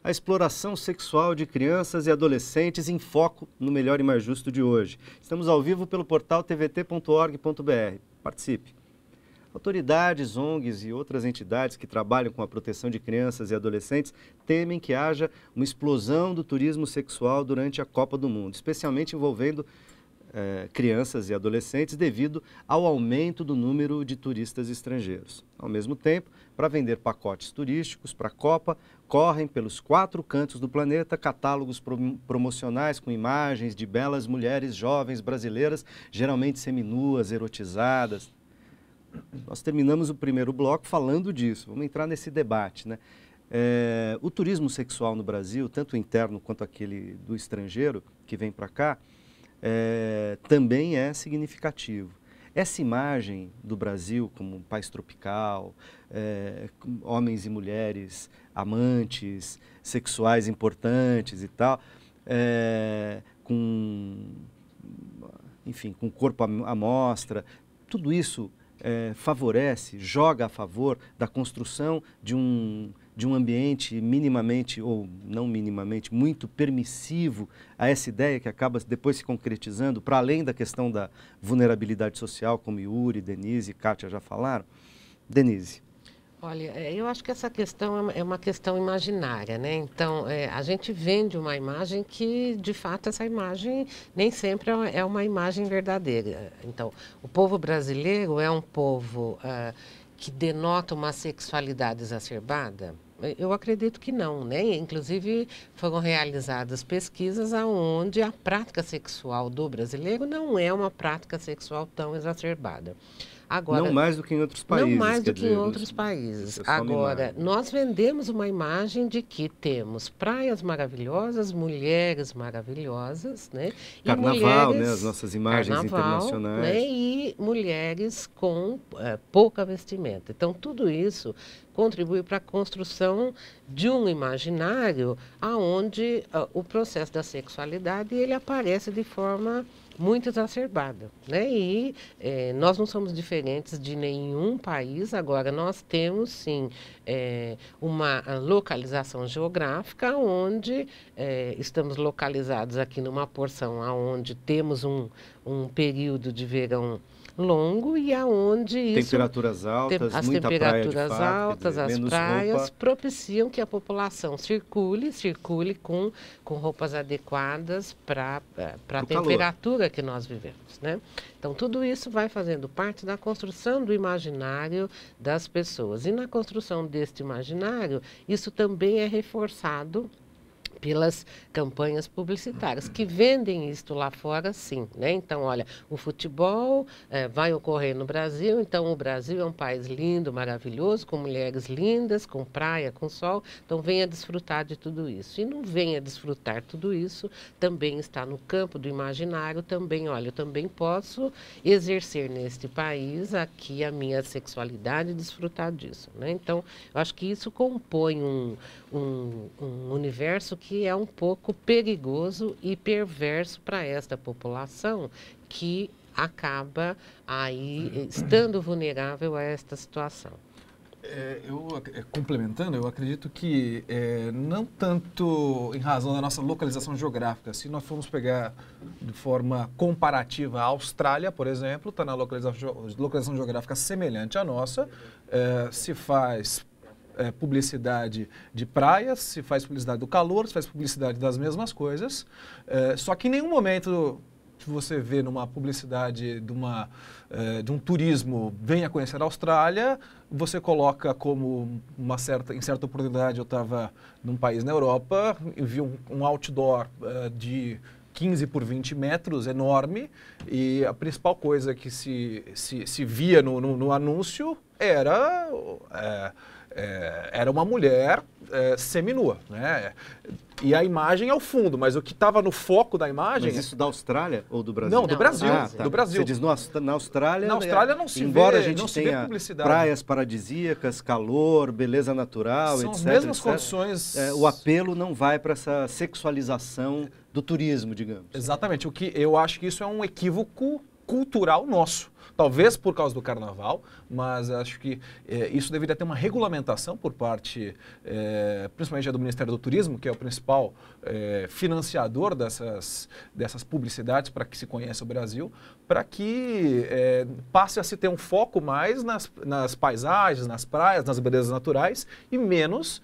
A exploração sexual de crianças e adolescentes em foco no Melhor e Mais Justo de hoje. Estamos ao vivo pelo portal tvt.org.br. Participe. Autoridades, ONGs e outras entidades que trabalham com a proteção de crianças e adolescentes temem que haja uma explosão do turismo sexual durante a Copa do Mundo, especialmente envolvendo crianças e adolescentes devido ao aumento do número de turistas estrangeiros. Ao mesmo tempo, para vender pacotes turísticos para a Copa, correm pelos 4 cantos do planeta catálogos promocionais com imagens de belas mulheres jovens brasileiras, geralmente seminuas, erotizadas. Nós terminamos o primeiro bloco falando disso, vamos entrar nesse debate, né? O turismo sexual no Brasil, tanto o interno quanto aquele do estrangeiro que vem para cá, também é significativo. Essa imagem do Brasil como um país tropical, homens e mulheres amantes, sexuais importantes e tal, enfim, com o corpo à mostra, tudo isso favorece, joga a favor da construção de um ambiente minimamente, ou não minimamente, muito permissivo a essa ideia que acaba depois se concretizando, para além da questão da vulnerabilidade social, como Yuri, Denise e Kátia já falaram. Denise. Olha, eu acho que essa questão é uma questão imaginária, né? Então, a gente vende uma imagem que, de fato, essa imagem nem sempre é uma imagem verdadeira. Então, o povo brasileiro é um povo que denota uma sexualidade exacerbada? Eu acredito que não, né? Inclusive, foram realizadas pesquisas onde a prática sexual do brasileiro não é uma prática sexual tão exacerbada. Agora, não mais do que em outros países. Não mais do que em outros países. Agora, nós vendemos uma imagem de que temos praias maravilhosas, mulheres maravilhosas, né? Carnaval, né? As nossas imagens internacionais. Né? E mulheres com pouca vestimenta. Então, tudo isso contribui para a construção de um imaginário onde o processo da sexualidade ele aparece de forma muito exacerbada, né? E nós não somos diferentes de nenhum país. Agora, nós temos, sim, uma localização geográfica onde estamos localizados aqui numa porção onde temos um período de verão longo e aonde isso... Temperaturas altas, as muita temperaturas praia de fato, altas, quer dizer, as praias roupa. propiciam que a população circule com roupas adequadas para a temperatura que nós vivemos, né? Então, tudo isso vai fazendo parte da construção do imaginário das pessoas. E na construção deste imaginário, isso também é reforçado pelas campanhas publicitárias, que vendem isto lá fora, sim, né? Então, olha, o futebol vai ocorrer no Brasil, então o Brasil é um país lindo, maravilhoso, com mulheres lindas, com praia, com sol, então venha desfrutar de tudo isso. E não venha desfrutar tudo isso, também está no campo do imaginário, também, olha, eu também posso exercer neste país aqui a minha sexualidade e desfrutar disso, né? Então, eu acho que isso compõe um universo que é um pouco perigoso e perverso para esta população que acaba aí estando vulnerável a esta situação. Complementando, eu acredito que não tanto em razão da nossa localização geográfica. Se nós formos pegar de forma comparativa a Austrália, por exemplo, está na localização geográfica semelhante à nossa, se faz publicidade de praias, se faz publicidade do calor, se faz publicidade das mesmas coisas, só que em nenhum momento você vê numa publicidade de um turismo, venha conhecer a Austrália, você coloca como em certa oportunidade, eu estava num país na Europa e vi um outdoor de 15 por 20 metros, enorme, e a principal coisa que se via no anúncio era uma mulher seminua, né? E a imagem é o fundo, mas o que estava no foco da imagem... Mas isso da Austrália ou do Brasil? Não, do Brasil. Tá. Do Brasil. Você diz na Austrália... Na Austrália não se embora vê, a gente não se tenha vê publicidade. Praias paradisíacas, calor, beleza natural, São etc. as mesmas etc. condições... o apelo não vai para essa sexualização do turismo, digamos. Exatamente. O que eu acho que isso é um equívoco cultural nosso. talvez por causa do carnaval, mas acho que isso deveria ter uma regulamentação por parte, principalmente do Ministério do Turismo, que é o principal financiador dessas publicidades para que se conheça o Brasil, para que passe a se ter um foco mais nas paisagens, nas praias, nas belezas naturais e menos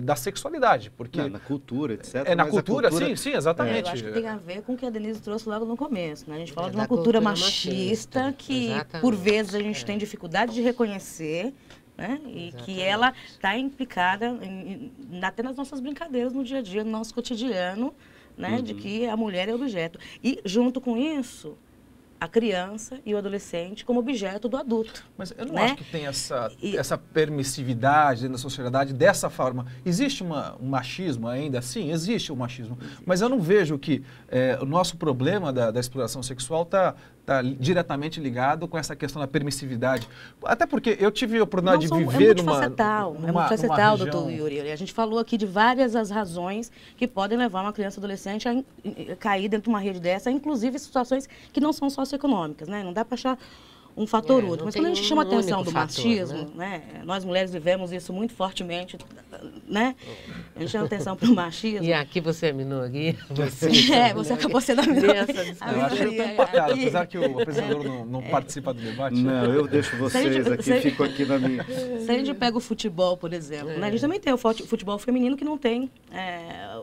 da sexualidade, porque na cultura, etc. Na cultura, sim, exatamente. Eu acho que tem a ver com o que a Denise trouxe logo no começo, né? A gente fala de uma cultura machista que, por vezes, a gente tem dificuldade de reconhecer, né? E que ela está implicada até nas nossas brincadeiras no dia a dia, no nosso cotidiano, né? De que a mulher é objeto. E, junto com isso, a criança e o adolescente como objeto do adulto. Mas eu não acho que tem essa permissividade dentro da sociedade dessa forma. Existe um machismo ainda? Sim, existe o machismo. Mas eu não vejo que o nosso problema da exploração sexual está diretamente ligado com essa questão da permissividade. Até porque eu tive a oportunidade de viver é multifacetal, doutor Yuri. A gente falou aqui de várias as razões que podem levar uma criança ou adolescente a cair dentro de uma rede dessa, inclusive situações que não são socioeconômicas, né? Não dá para achar um fator único. Mas quando a gente chama atenção do machismo, né? Nós mulheres vivemos isso muito fortemente, né? A gente chama atenção para o machismo. E aqui você é minoria. Você acabou sendo a minoria. Eu acho que eu estou empatado, apesar que o apresentador não participa do debate. Não, eu deixo vocês aqui, fico aqui na minha. Se a gente pega o futebol, por exemplo, né? A gente também tem o futebol feminino que não tem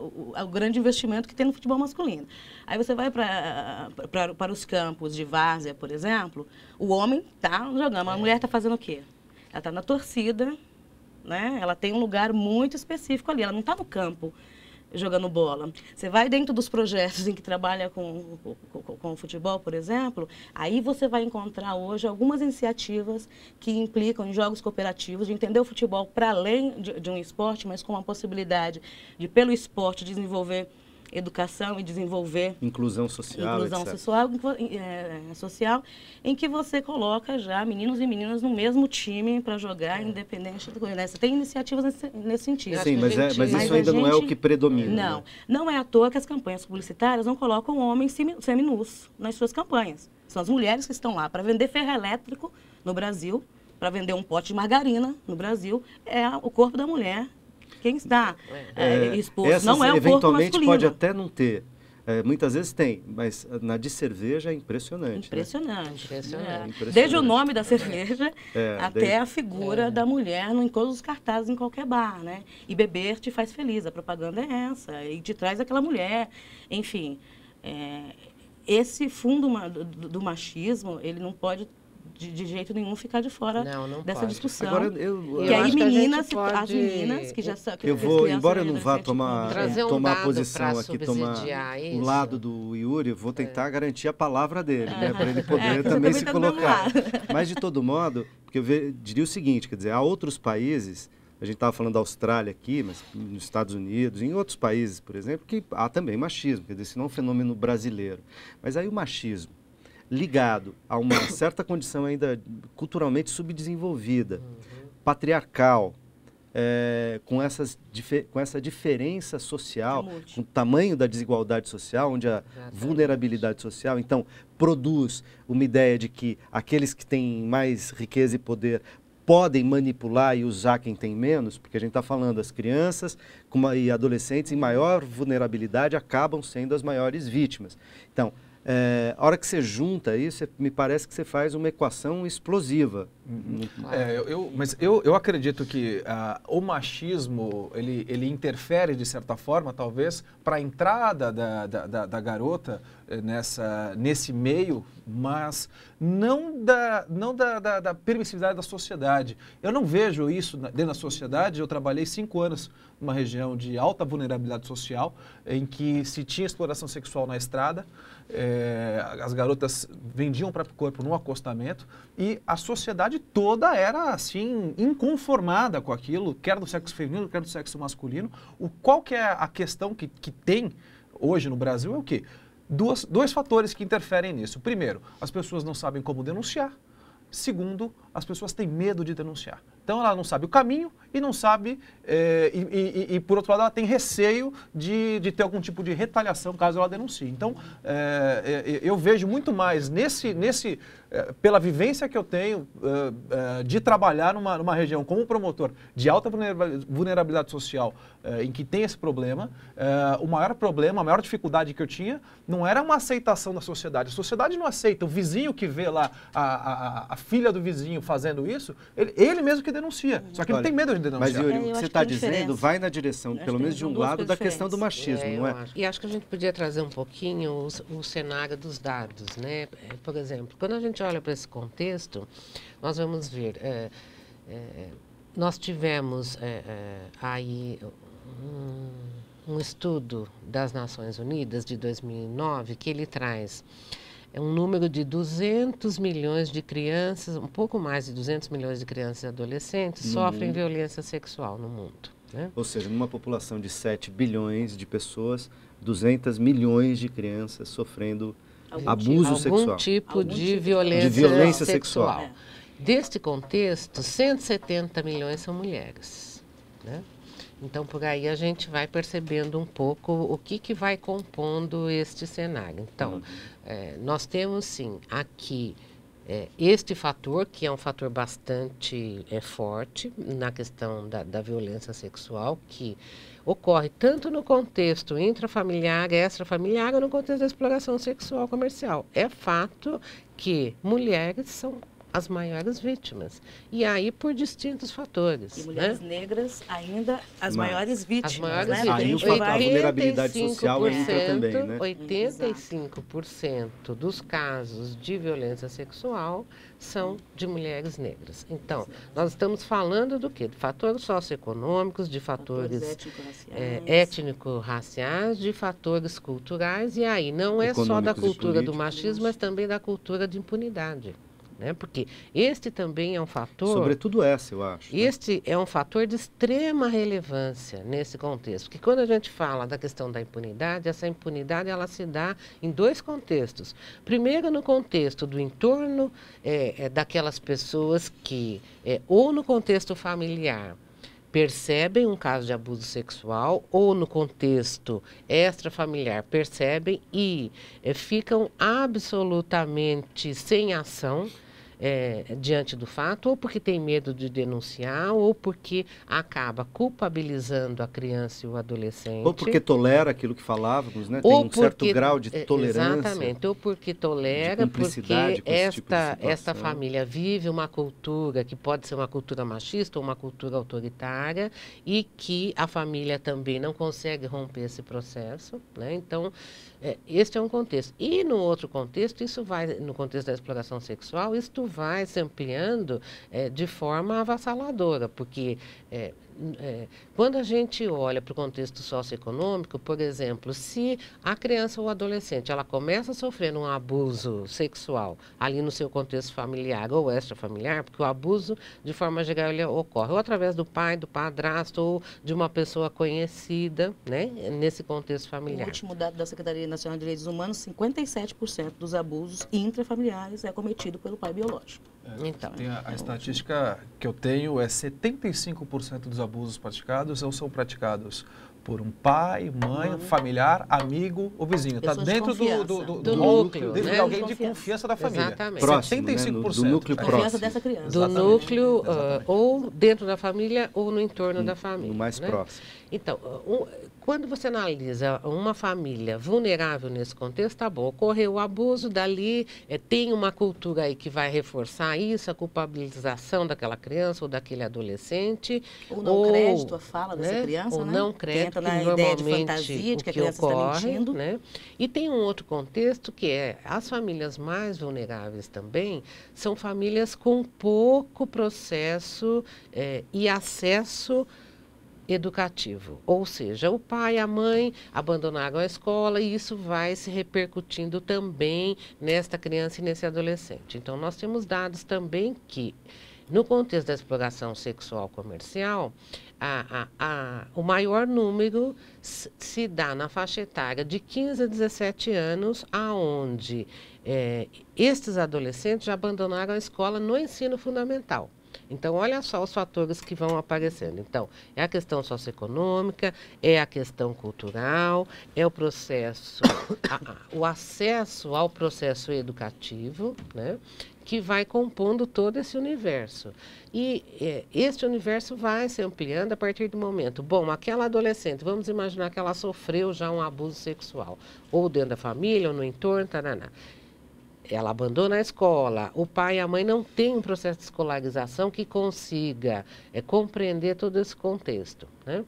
o grande investimento que tem no futebol masculino. Aí você vai para os campos de várzea, por exemplo, o homem está jogando, a mulher está fazendo o quê? Ela está na torcida, né? Ela tem um lugar muito específico ali, ela não está no campo jogando bola. Você vai dentro dos projetos em que trabalha com o futebol, por exemplo, aí você vai encontrar hoje algumas iniciativas que implicam em jogos cooperativos, de entender o futebol para além de um esporte, mas com a possibilidade de, pelo esporte, desenvolver educação e desenvolver inclusão social, social, em que você coloca já meninos e meninas no mesmo time para jogar, independente do que. Você tem iniciativas nesse sentido. Sim, mas isso ainda não é o que predomina. Não é à toa que as campanhas publicitárias não colocam homens seminus nas suas campanhas. São as mulheres que estão lá para vender ferro elétrico no Brasil, para vender um pote de margarina no Brasil, é o corpo da mulher. Quem está exposto não é o corpo masculino. Eventualmente pode até não ter. Muitas vezes tem, mas na de cerveja é impressionante. Impressionante. Desde o nome da cerveja até a figura da mulher em todos os cartazes em qualquer bar, né? E beber te faz feliz, a propaganda é essa, e te traz aquela mulher. Enfim, esse fundo do machismo, ele não pode de jeito nenhum ficar de fora dessa discussão. Agora, e aí as meninas que já são... Embora eu não vá tomar posição aqui, tomar o lado do Yuri, eu vou tentar garantir a palavra dele, né, para ele poder também se colocar. Mas, de todo modo, porque eu diria o seguinte, quer dizer, há outros países, a gente estava falando da Austrália aqui, mas nos Estados Unidos, em outros países, por exemplo, que há também machismo, quer dizer, isso não é um fenômeno brasileiro. Mas aí o machismo, ligado a uma certa condição ainda culturalmente subdesenvolvida, patriarcal, com essa diferença social, com o tamanho da desigualdade social, onde a vulnerabilidade social, então, produz uma ideia de que aqueles que têm mais riqueza e poder podem manipular e usar quem tem menos, porque a gente está falando das crianças e adolescentes em maior vulnerabilidade acabam sendo as maiores vítimas. Então, a hora que você junta isso, me parece que você faz uma equação explosiva. Mas eu acredito que o machismo, ele interfere de certa forma, talvez, para a entrada da garota nesse meio, mas não da permissividade da sociedade. Eu não vejo isso dentro da sociedade. Eu trabalhei 5 anos numa região de alta vulnerabilidade social, em que se tinha exploração sexual na estrada, as garotas vendiam o próprio corpo no acostamento e a sociedade toda era assim inconformada com aquilo, quer do sexo feminino, quer do sexo masculino. Qual que é a questão que tem hoje no Brasil é o quê? Dois fatores que interferem nisso. Primeiro, as pessoas não sabem como denunciar. Segundo, as pessoas têm medo de denunciar. Então ela não sabe o caminho e não sabe, por outro lado, ela tem receio de ter algum tipo de retaliação caso ela denuncie. Então, eu vejo muito mais pela vivência que eu tenho de trabalhar numa região como promotor de alta vulnerabilidade social, em que tem esse problema, o maior problema, a maior dificuldade que eu tinha não era uma aceitação da sociedade. A sociedade não aceita. O vizinho que vê lá a filha do vizinho fazendo isso, ele mesmo que denuncia. Só que ele tem medo de denunciar. Mas, Yuri, o que você está dizendo vai na direção, pelo menos de um lado, da questão do machismo, não é? E acho que a gente podia trazer um pouquinho o cenário dos dados, né? Por exemplo, quando a gente olha para esse contexto, nós vamos ver, nós tivemos aí um estudo das Nações Unidas de 2009 que ele traz um número de 200 milhões de crianças, um pouco mais de 200 milhões de crianças e adolescentes sofrem violência sexual no mundo. Né? Ou seja, numa população de 7 bilhões de pessoas, 200 milhões de crianças sofrendo abuso sexual. Algum tipo de violência sexual. Deste contexto, 170 milhões são mulheres. Né? Então, por aí a gente vai percebendo um pouco o que vai compondo este cenário. Então, nós temos, sim, aqui este fator, que é um fator bastante forte na questão da violência sexual, que ocorre tanto no contexto intrafamiliar, extrafamiliar, ou no contexto da exploração sexual comercial. É fato que mulheres são as maiores vítimas. E aí por distintos fatores. E mulheres negras ainda as maiores vítimas. As maiores vítimas. Aí a vulnerabilidade social entra também, né? 85% dos casos de violência sexual são de mulheres negras. Então, nós estamos falando do quê? De fatores socioeconômicos, de fatores étnico-raciais, de fatores culturais, e aí não é só da cultura do machismo, mas também da cultura de impunidade. Né? Porque este também é um fator... Sobretudo essa, eu acho. Este é um fator de extrema relevância nesse contexto. Porque quando a gente fala da questão da impunidade, essa impunidade ela se dá em dois contextos. Primeiro, no contexto do entorno daquelas pessoas que, ou no contexto familiar, percebem um caso de abuso sexual, ou no contexto extrafamiliar percebem e ficam absolutamente sem ação diante do fato, ou porque tem medo de denunciar, ou porque acaba culpabilizando a criança e o adolescente. Ou porque tolera aquilo que falávamos, né? Tem um certo grau de tolerância. Exatamente, ou porque tolera, porque esta família vive uma cultura que pode ser uma cultura machista ou uma cultura autoritária e que a família também não consegue romper esse processo, né? Então, este é um contexto. E no outro contexto, no contexto da exploração sexual, isto vai se ampliando de forma avassaladora, porque quando a gente olha para o contexto socioeconômico, por exemplo, se a criança ou o adolescente ela começa a sofrer um abuso sexual ali no seu contexto familiar ou extrafamiliar, porque o abuso, de forma geral, ele ocorre ou através do pai, do padrasto ou de uma pessoa conhecida, né, nesse contexto familiar. O último dado da Secretaria Nacional de Direitos Humanos, 57% dos abusos intrafamiliares é cometido pelo pai biológico. Então, a estatística que eu tenho é 75% dos abusos praticados ou são praticados por um pai, mãe, familiar, amigo ou vizinho. Está dentro do núcleo, dentro de alguém de confiança da família. Exatamente. Próximo, 75%. Do núcleo próximo. Dessa criança. Do núcleo, ou dentro da família ou no entorno da família. No mais próximo. Então, quando você analisa uma família vulnerável nesse contexto, tá bom, ocorreu o abuso, dali tem uma cultura aí que vai reforçar isso, a culpabilização daquela criança ou daquele adolescente. Ou não crédito a fala dessa criança, ou né? não crédito, que na ideia de fantasia de que a criança está mentindo. Né? E tem um outro contexto que as famílias mais vulneráveis também são famílias com pouco processo e acesso educativo, ou seja, o pai e a mãe abandonaram a escola e isso vai se repercutindo também nesta criança e nesse adolescente. Então, nós temos dados também que no contexto da exploração sexual comercial, o maior número se dá na faixa etária de 15 a 17 anos, aonde estes adolescentes já abandonaram a escola no ensino fundamental. Então, olha só os fatores que vão aparecendo. Então, é a questão socioeconômica, é a questão cultural, é o processo, o acesso ao processo educativo, né, que vai compondo todo esse universo. E este universo vai se ampliando a partir do momento. Bom, aquela adolescente, vamos imaginar que ela sofreu já um abuso sexual, ou dentro da família, ou no entorno, taraná. Ela abandona a escola, o pai e a mãe não têm um processo de escolarização que consiga compreender todo esse contexto, né?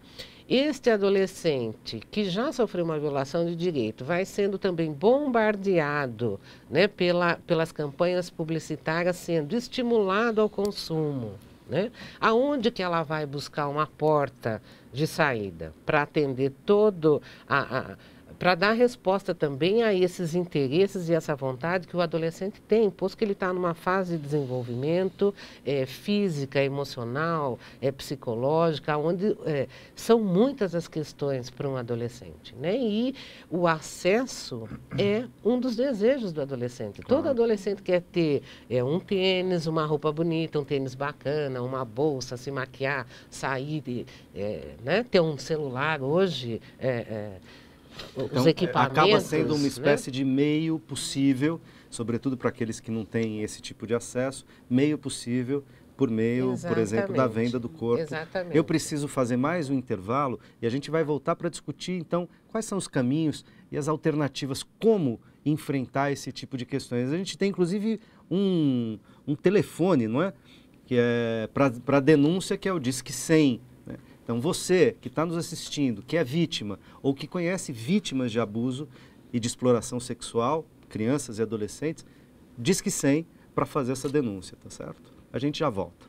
Este adolescente que já sofreu uma violação de direito vai sendo também bombardeado, né, pelas campanhas publicitárias, sendo estimulado ao consumo, né? Aonde que ela vai buscar uma porta de saída para atender todo para dar resposta também a esses interesses e essa vontade que o adolescente tem, pois que ele está numa fase de desenvolvimento física, emocional, psicológica, onde são muitas as questões para um adolescente, né? E o acesso é um dos desejos do adolescente. Todo adolescente quer ter um tênis, uma roupa bonita, um tênis bacana, uma bolsa, se maquiar, sair, né? Ter um celular hoje. Os equipamentos, acaba sendo uma espécie, né, de meio possível, sobretudo para aqueles que não têm esse tipo de acesso, meio possível por meio, por exemplo, da venda do corpo. Exatamente. Eu preciso fazer mais um intervalo e a gente vai voltar para discutir, então, quais são os caminhos e as alternativas, como enfrentar esse tipo de questões. A gente tem, inclusive, um telefone, não é? Que é para denúncia, que é o Disque 100. Então, você que está nos assistindo, que é vítima ou que conhece vítimas de abuso e de exploração sexual, crianças e adolescentes, Disque 100 para fazer essa denúncia, tá certo? A gente já volta.